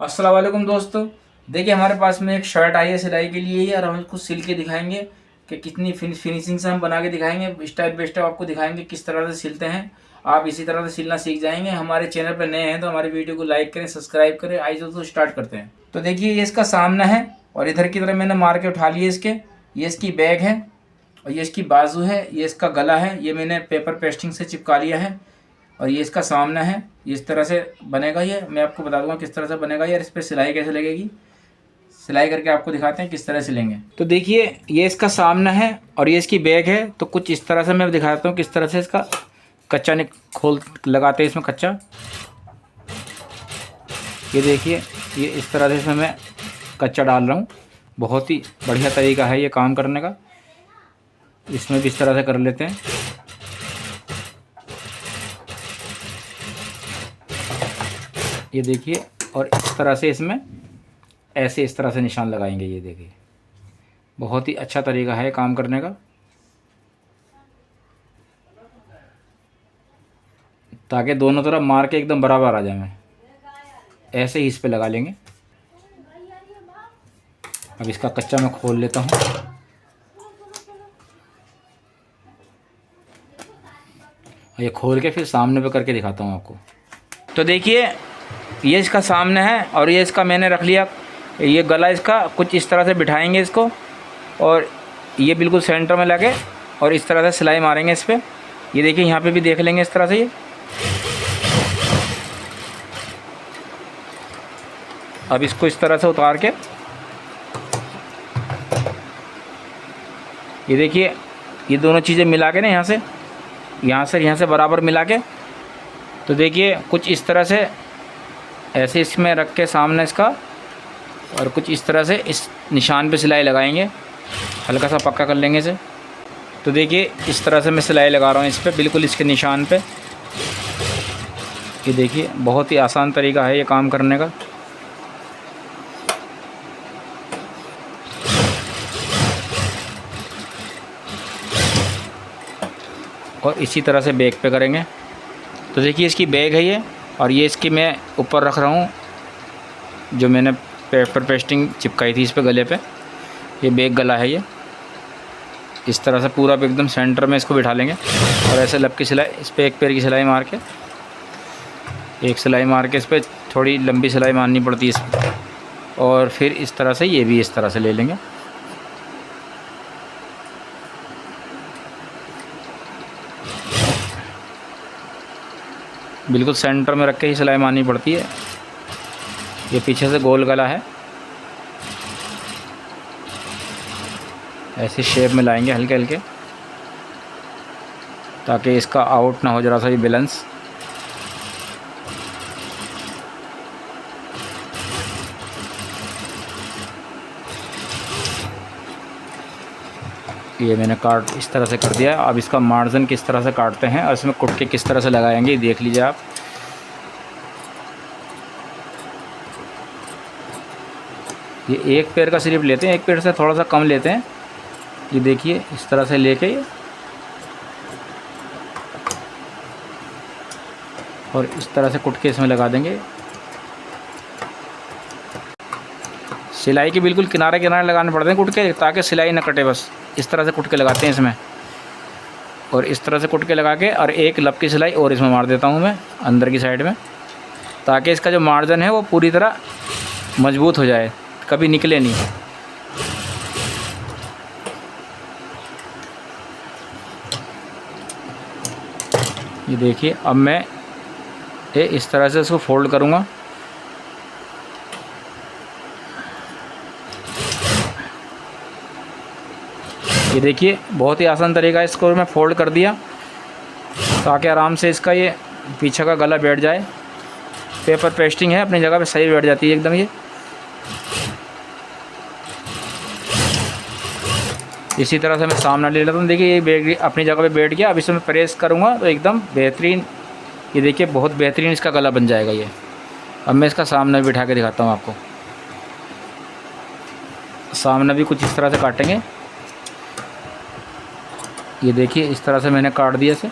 अस्सलाम वालेकुम दोस्तों। देखिए हमारे पास में एक शर्ट आई है सिलाई के लिए ही और हम इसको सिल के दिखाएंगे कि कितनी फिनिशिंग से हम बना के दिखाएंगे। स्टेप बाय स्टेप आपको दिखाएंगे किस तरह से सिलते हैं। आप इसी तरह से सिलना सीख जाएंगे। हमारे चैनल पर नए हैं तो हमारी वीडियो को लाइक करें, सब्सक्राइब करें। आइए दोस्तों स्टार्ट करते हैं। तो देखिए ये इसका सामना है और इधर की तरफ मैंने मार के उठा लिए इसके। ये इसकी बैग है और ये इसकी बाजू है, ये इसका गला है, ये मैंने पेपर पेस्टिंग से चिपका लिया है। और ये इसका सामना है, ये इस तरह से बनेगा। ये मैं आपको बता दूंगा किस तरह से बनेगा यार, इस पर सिलाई कैसे लगेगी। सिलाई करके आपको दिखाते हैं किस तरह सिलेंगे। तो देखिए ये इसका सामना है और ये इसकी बैग है। तो कुछ इस तरह से मैं दिखाता हूँ किस तरह से इसका कच्चा खोल लगाते हैं इसमें कच्चा। ये देखिए ये इस तरह से इसमें मैं कच्चा डाल रहा हूँ। बहुत ही बढ़िया तरीका है ये काम करने का। इसमें भी इस तरह से कर लेते हैं। ये देखिए और इस तरह से इसमें ऐसे इस तरह से निशान लगाएंगे। ये देखिए बहुत ही अच्छा तरीका है काम करने का, ताकि दोनों तरफ मार के एकदम बराबर आ जाए। ऐसे ही इस पे लगा लेंगे। अब इसका कच्चा मैं खोल लेता हूँ। ये खोल के फिर सामने पे करके दिखाता हूँ आपको। तो देखिए ये इसका सामने है और ये इसका मैंने रख लिया। ये गला इसका कुछ इस तरह से बिठाएंगे इसको और ये बिल्कुल सेंटर में लगे और इस तरह से सिलाई मारेंगे इस पर। ये देखिए यहाँ पे भी देख लेंगे इस तरह से। ये अब इसको इस तरह से उतार के ये देखिए ये दोनों चीज़ें मिला के ना यहाँ से बराबर मिला के। तो देखिए कुछ इस तरह से ऐसे इसमें रख के सामने इसका और कुछ इस तरह से इस निशान पे सिलाई लगाएंगे। हल्का सा पक्का कर लेंगे इसे। तो देखिए इस तरह से मैं सिलाई लगा रहा हूँ इस पर, बिल्कुल इसके निशान पे। ये देखिए बहुत ही आसान तरीका है ये काम करने का। और इसी तरह से बैग पे करेंगे। तो देखिए इसकी बैग है ये और ये इसकी मैं ऊपर रख रहा हूँ जो मैंने पेपर पेस्टिंग चिपकाई थी इस पे गले पे। ये बैग गला है ये। इस तरह से पूरा एकदम सेंटर में इसको बिठा लेंगे और ऐसे लब की सिलाई इस पर एक पैर की सिलाई मार के, एक सिलाई मार के इस पर थोड़ी लंबी सिलाई मारनी पड़ती है इस पर। और फिर इस तरह से ये भी इस तरह से ले लेंगे। बिल्कुल सेंटर में रख के ही सिलाई मारनी पड़ती है। ये पीछे से गोल गला है, ऐसे शेप में लाएंगे हल्के हल्के, ताकि इसका आउट ना हो जरा सा भी बैलेंस। ये मैंने काट इस तरह से कर दिया। अब इसका मार्जिन किस तरह से काटते हैं और इसमें कुट के किस तरह से लगाएंगे देख लीजिए आप। ये एक पैर का सिर्फ लेते हैं, एक पैर से थोड़ा सा कम लेते हैं। ये देखिए इस तरह से लेके और इस तरह से कुट के इसमें लगा देंगे। सिलाई के बिल्कुल किनारे किनारे लगाने पड़ते हैं कुट के, ताकि सिलाई ना कटे। बस इस तरह से कुट के लगाते हैं इसमें और इस तरह से कुट के लगा के और एक लब की सिलाई और इसमें मार देता हूँ मैं अंदर की साइड में, ताकि इसका जो मार्जिन है वो पूरी तरह मजबूत हो जाए, कभी निकले नहीं। ये देखिए अब मैं ये इस तरह से इसको फोल्ड करूँगा। ये देखिए बहुत ही आसान तरीका है। इसको मैं फोल्ड कर दिया ताकि आराम से इसका ये पीछे का गला बैठ जाए। पेपर पेस्टिंग है, अपनी जगह पे सही बैठ जाती है एकदम। ये इसी तरह से मैं सामना ले लेता हूँ। देखिए ये बैठ अपनी जगह पे बैठ गया। अब इसे मैं प्रेस करूँगा तो एकदम बेहतरीन, ये देखिए बहुत बेहतरीन इसका गला बन जाएगा ये। अब मैं इसका सामना भी बिठा के दिखाता हूँ आपको। सामना भी कुछ इस तरह से काटेंगे। ये देखिए इस तरह से मैंने काट दिया इसे।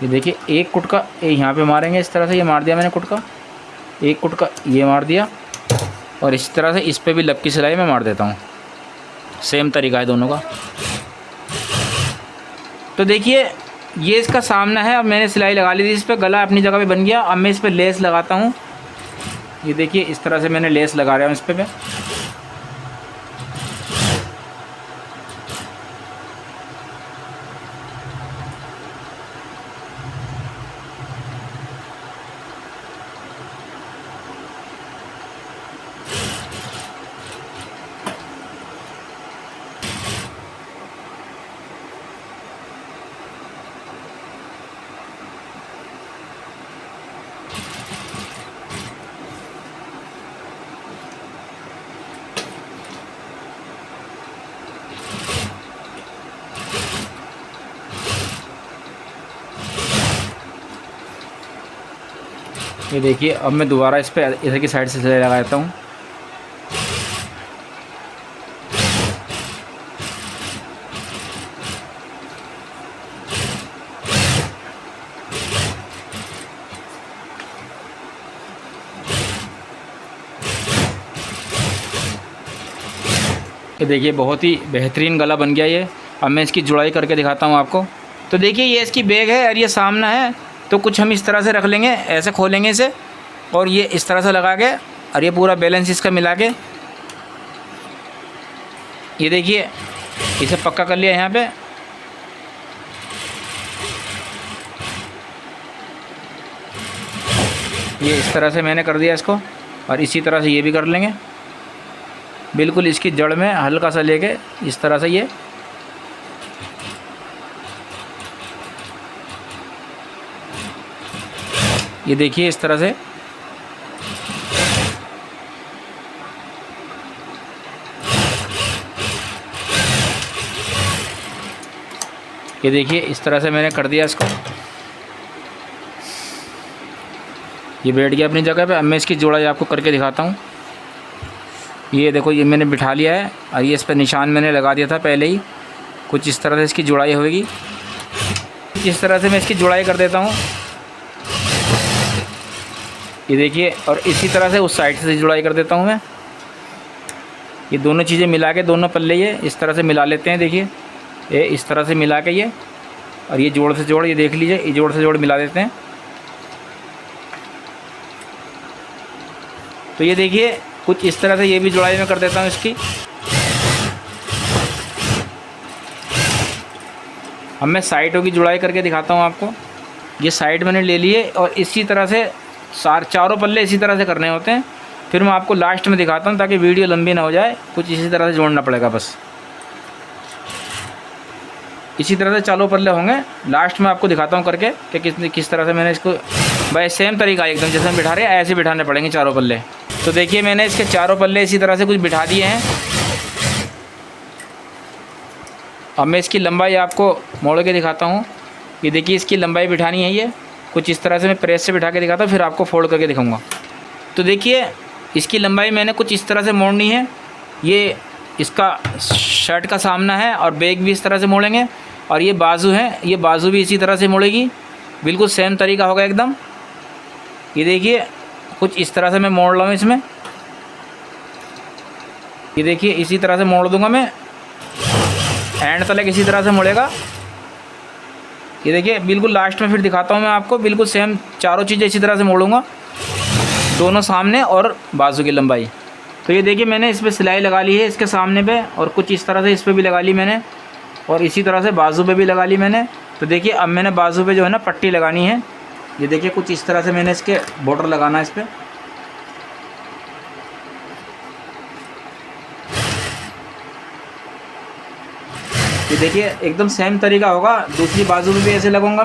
ये देखिए एक कुटका यहाँ पे मारेंगे इस तरह से, ये मार दिया मैंने कुटका, एक कुटका ये मार दिया, और इस तरह से इस पे भी लपकी सिलाई मैं मार देता हूँ। सेम तरीका है दोनों का। तो देखिए ये इसका सामना है। अब मैंने सिलाई लगा ली थी इस पर, गला अपनी जगह पे बन गया। अब मैं इस पर लेस लगाता हूँ। ये देखिए इस तरह से मैंने लेस लगा रहा हूँ इस पर मैं। ये देखिए अब मैं दोबारा इस पर इधर की साइड से सिलाई लगा देता हूँ। ये देखिए बहुत ही बेहतरीन गला बन गया ये। अब मैं इसकी जुड़ाई करके दिखाता हूँ आपको। तो देखिए ये इसकी बैग है और ये सामना है, तो कुछ हम इस तरह से रख लेंगे, ऐसे खोलेंगे इसे और ये इस तरह से लगा के, और ये पूरा बैलेंस इसका मिला के, ये देखिए इसे पक्का कर लिया यहाँ पे। ये इस तरह से मैंने कर दिया इसको, और इसी तरह से ये भी कर लेंगे। बिल्कुल इसकी जड़ में हल्का सा लेके इस तरह से ये देखिए इस तरह से। ये देखिए इस तरह से मैंने कर दिया इसको, ये बैठ गया अपनी जगह पे। अब मैं इसकी जोड़ाई आपको करके दिखाता हूँ। ये देखो ये मैंने बिठा लिया है और ये इस पर निशान मैंने लगा दिया था पहले ही। कुछ इस तरह से इसकी जुड़ाई होगी। इस तरह से मैं इसकी जुड़ाई कर देता हूँ, ये देखिए। और इसी तरह से उस साइड से जुड़ाई कर देता हूँ मैं। ये दोनों चीज़ें मिला के, दोनों पल्ले ये इस तरह से मिला लेते हैं। देखिए ये इस तरह से मिला के ये, और ये जोड़ से जोड़, ये देख लीजिए, ये जोड़ से जोड़ मिला देते हैं। तो ये देखिए कुछ इस तरह से ये भी जुड़ाई में कर देता हूँ इसकी। अब मैं साइडों की जुड़ाई करके दिखाता हूँ आपको। ये साइड मैंने ले लिए और इसी तरह से चारों पल्ले इसी तरह से करने होते हैं। फिर मैं आपको लास्ट में दिखाता हूँ ताकि वीडियो लंबी ना हो जाए। कुछ इसी तरह से जोड़ना पड़ेगा, बस इसी तरह से चारों पल्ले होंगे। लास्ट में आपको दिखाता हूँ करके कि किस तरह से मैंने इसको, भाई सेम तरीका एकदम जैसे हम बिठा रहे हैं ऐसे बिठाने पड़ेंगे चारों पल्ले। तो देखिए मैंने इसके चारों पल्ले इसी तरह से कुछ बिठा दिए हैं। अब मैं इसकी लंबाई आपको मोड़ के दिखाता हूँ। ये देखिए इसकी लंबाई बिठानी है, ये कुछ इस तरह से मैं प्रेस से बिठा के दिखाता हूँ, फिर आपको फोल्ड करके दिखाऊंगा। तो देखिए इसकी लंबाई मैंने कुछ इस तरह से मोड़नी है। ये इसका शर्ट का सामना है और बैग भी इस तरह से मोड़ेंगे, और ये बाजू है, ये बाजू भी इसी तरह से मोड़ेगी। बिल्कुल सेम तरीका होगा एकदम। ये देखिए कुछ इस तरह से मैं मोड़ रहा हूँ इसमें। ये देखिए इसी तरह से मोड़ दूंगा मैं, एंड तक इसी तरह से मोड़ेगा। ये देखिए बिल्कुल लास्ट में फिर दिखाता हूँ मैं आपको। बिल्कुल सेम चारों चीज़ें इसी तरह से मोड़ूंगा, दोनों सामने और बाजू की लंबाई। तो ये देखिए मैंने इस पर सिलाई लगा ली है इसके सामने पे, और कुछ इस तरह से इस पर भी लगा ली मैंने, और इसी तरह से बाजू पे भी लगा ली मैंने। तो देखिए अब मैंने बाजू पे जो है ना पट्टी लगानी है। ये देखिए कुछ इस तरह से मैंने इसके बॉर्डर लगाना है इस पर। ये देखिए एकदम सेम तरीका होगा। दूसरी बाजू पे भी ऐसे लगाऊंगा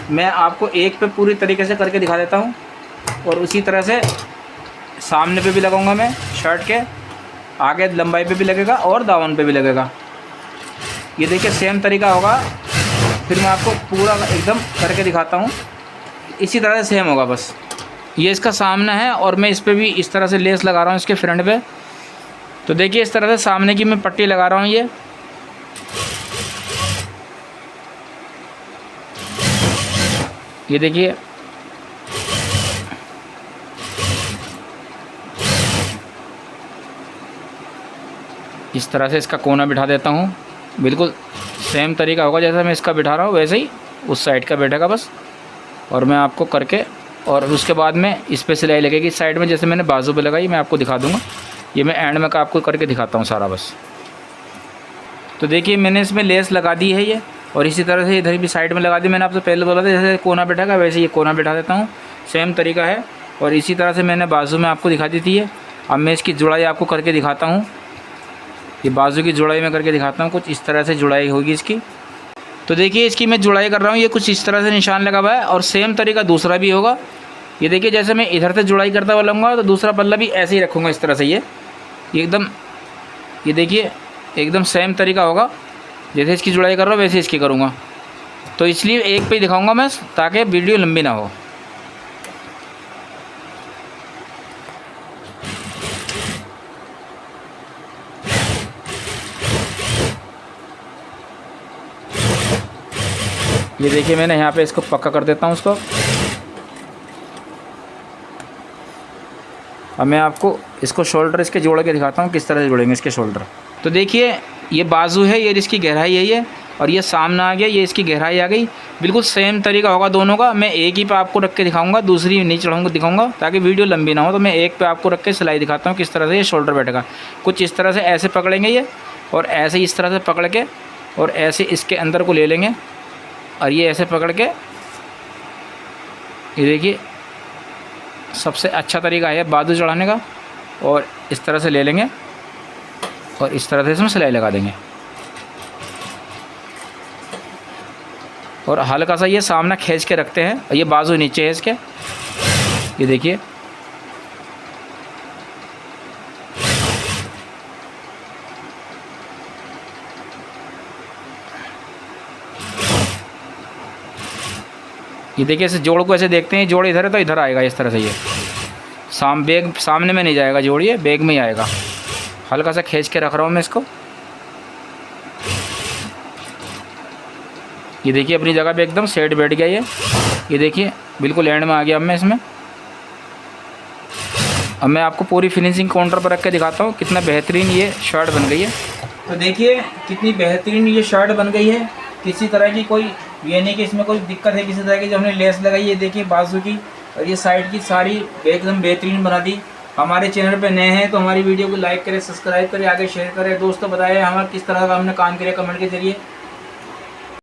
मैं आपको एक पे पूरी तरीके से करके दिखा देता हूँ। और उसी तरह से सामने पे भी लगाऊंगा मैं, शर्ट के आगे लंबाई पे भी लगेगा और दामन पे भी लगेगा। ये देखिए सेम तरीका होगा। फिर मैं आपको पूरा एकदम करके दिखाता हूँ। इसी तरह से सेम होगा बस। ये इसका सामना है और मैं इस पर भी इस तरह से लेस लगा रहा हूँ इसके फ्रंट पे। तो देखिए इस तरह से सामने की मैं पट्टी लगा रहा हूँ। ये देखिए इस तरह से इसका कोना बिठा देता हूँ। बिल्कुल सेम तरीका होगा जैसा मैं इसका बिठा रहा हूँ, वैसे ही उस साइड का बैठेगा बस। और मैं आपको करके, और उसके बाद में इस पर सिलाई लगेगी इस साइड में, जैसे मैंने बाजू पे लगाई, मैं आपको दिखा दूँगा। ये मैं एंड में का आपको करके दिखाता हूँ सारा बस। तो देखिए मैंने इसमें लेस लगा दी है ये, और इसी तरह से इधर भी साइड में लगा दी। मैंने आपसे पहले बोला था जैसे कोना बैठेगा वैसे ये कोना बिठा देता हूँ, सेम तरीका है। और इसी तरह से मैंने बाजू में आपको दिखा दी थी ये। अब मैं इसकी जुड़ाई आपको करके दिखाता हूँ। ये बाजू की जुड़ाई मैं करके दिखाता हूँ, कुछ इस तरह से जुड़ाई होगी इसकी। तो देखिए इसकी मैं जुड़ाई कर रहा हूँ, ये कुछ इस तरह से निशान लगा हुआ है। और सेम तरीका दूसरा भी होगा। ये देखिए जैसे मैं इधर से जुड़ाई करता हुआ लूँगा तो दूसरा पल्ला भी ऐसे ही रखूँगा इस तरह से। ये एकदम, ये देखिए एकदम सेम तरीका होगा। जैसे इसकी जुड़ाई कर रहा हूँ वैसे इसकी करूँगा। तो इसलिए एक पे ही दिखाऊँगा मैं, ताकि वीडियो लंबी ना हो। ये देखिए मैंने यहाँ पे इसको पक्का कर देता हूँ उसको। अब मैं आपको इसको शोल्डर इसके जोड़ के दिखाता हूँ किस तरह से जोड़ेंगे इसके शोल्डर। तो देखिए ये बाजू है, ये इसकी गहराई है ये, और ये सामने आ गया, ये इसकी गहराई आ गई। बिल्कुल सेम तरीका होगा दोनों का। मैं एक ही पे आपको रख के दिखाऊंगा, दूसरी नहीं चढ़ाऊंगा दिखाऊंगा, ताकि वीडियो लंबी ना हो। तो मैं एक पे आपको रख के सिलाई दिखाता हूँ किस तरह से ये शोल्डर बैठेगा। कुछ इस तरह से ऐसे पकड़ेंगे ये, और ऐसे इस तरह से पकड़ के, और ऐसे इसके अंदर को ले लेंगे, और ये ऐसे पकड़ के, ये देखिए सबसे अच्छा तरीका है बाजू चढ़ाने का। और इस तरह से ले लेंगे और इस तरह से इसमें सिलाई लगा देंगे। और हल्का सा ये सामने खींच के रखते हैं, और ये बाजू नीचे है इसके। ये देखिए इसे जोड़ को ऐसे देखते हैं, जोड़ इधर है तो इधर आएगा इस तरह से। ये बैग सामने में नहीं जाएगा, जोड़ ये बैग में ही आएगा। हल्का सा खींच के रख रहा हूँ मैं इसको। ये देखिए अपनी जगह पे एकदम सेट बैठ गया ये देखिए बिल्कुल एंड में आ गया। अब मैं इसमें, अब मैं आपको पूरी फिनिशिंग काउंटर पर रख के दिखाता हूँ कितना बेहतरीन ये शर्ट बन गई है। तो देखिए कितनी बेहतरीन ये शर्ट बन गई है। किसी तरह की कोई ये नहीं कि इसमें कोई दिक्कत है किसी तरह की। जो हमने लेस लगाई है देखिए बाजू की और ये साइड की, सारी एकदम बेहतरीन बना दी। हमारे चैनल पे नए हैं तो हमारी वीडियो को लाइक करें, सब्सक्राइब करें, आगे शेयर करें, दोस्तों बताएं हमारा किस तरह का हमने काम किया कमेंट के जरिए।